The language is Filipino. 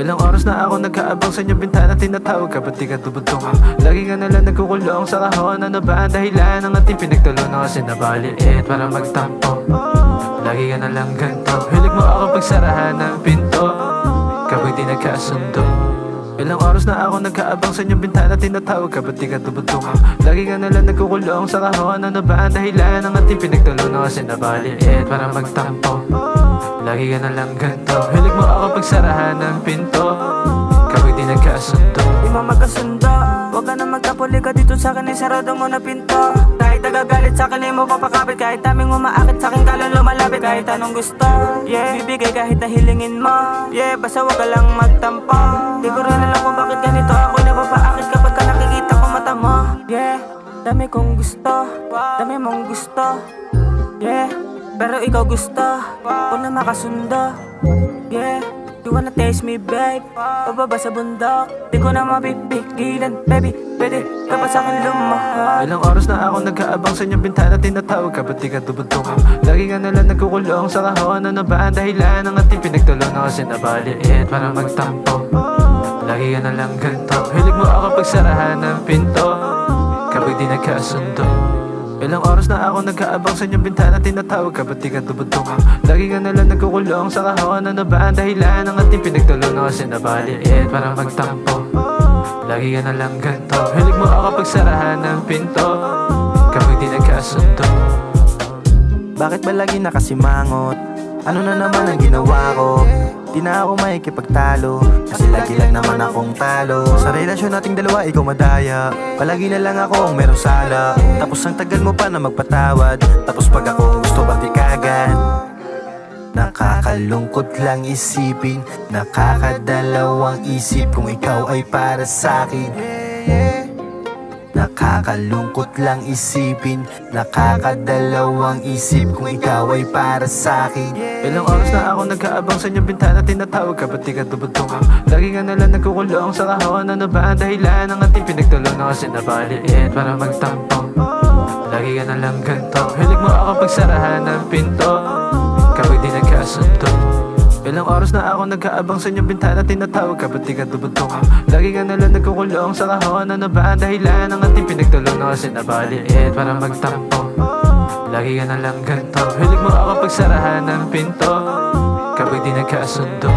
Ilang oras na ako nag-aabang sa inyong bintana, tinatawag ka, ba't di ka tubutong? Lagi ka nalang nagkukulong sa kahon, ano ba ang dahilan ng ating pinagtulungan? Kasi nabaliit para magtampo, lagi ka nalang ganto. Hilig mo ako pagsarahan ng pinto kapag di nagkasundo. Ilang oras na ako nag-aabang sa inyong bintana, tinatawag ka, ba't di ka tubutong? Lagi ka nalang nagkukulong sa kahon, ano ba ang dahilan ng ating pinagtulungan? Kasi nabaliit para magtampo, lagi ka nalang ganto. Hilig mo ako pagsarahan ng pinto kapag di nagkasundo. Di mo magkasundo, huwag ka na magtapuli ka dito sa akin, isarado mo na pinto. Kahit nagagalit sa akin, di mo papakapit. Kahit daming umaakit sa akin, kalong lumalapit. Kahit anong gusto, yeah, bibigay kahit nahilingin mo. Yeah, basta huwag ka lang magtampo. Di ko rin alam kung bakit ganito ako'y napapaakit kapag ka nakikita ko mata mo. Yeah, dami kong gusto, dami mong gusto. Yeah, pero ikaw gusto ko na makasundo. Yeah, you wanna taste me babe, pababa sa bundok. Di ko na mapipigilan baby, pwede ka ba sa'kin lumahal? Ilang oras na ako nag-aabang sa inyong bintana, tinatawag ka, ba't di ka tubutong? Lagi ka nalang nagkukulong sa kahon, ano ba ang dahilan ng ating pinagtulungan? Kasi nabaliit para magtampo, lagi ka nalang ganto. Hilig mo ako pagsarahan ng pinto kapag di nagkasundo. Ilang oras na ako nag-aabang sa inyong bintana, tinatawag ka, ba't di ka tubutong? Lagi ka nalang nagkukulong sa kahon, ano ba ang dahilan ng ating pinagtulungan? Kasi nabaliit para magtampo, lagi ka nalang ganto. Hilig mo ako pagsarahan ng pinto kapag di nagkasundo. Bakit ba lagi nakasimangot? Ano na naman ang ginawa ko? Di na ako makikipagtalo, kasi lagi lang naman akong talo. Sa relasyon nating dalawa, ikaw madaya. Palagi na lang ako ang merong sala. Tapos ang tagal mo pa na magpatawad. Tapos pag ako gusto bati kagad. Nakakalungkot lang isipin, nakakadalawang isip kung ikaw ay para sa'kin. Nakakalungkot lang isipin, nakakadalawang isip kung ikaw ay para sa'kin. Ilang oras na ako nag-aabang sa inyong bintana, tinatawag ka, ba't di ka tubutong? Lagi ka nalang nagkukulong sa kahon, ano ba ang dahilan ng ating pinagtulungan? Kasi nabaliit para magtampo, lagi ka nalang ganto. Hilig mo ako pagsarahan ng pinto kapag di nagkasundo. Ilang oras na ako nag-aabang sa inyong bintana, tinatawag ka, ba't di ka tubutong? Lagi ka nalang nagkukulong sa kahon, ano ba ang dahilan ng ating pinagtulungan? Kasi nabaliit para magtampo, lagi ka nalang ganto. Hilig mo ako pagsarahan ng pinto kapag di nagkasundo.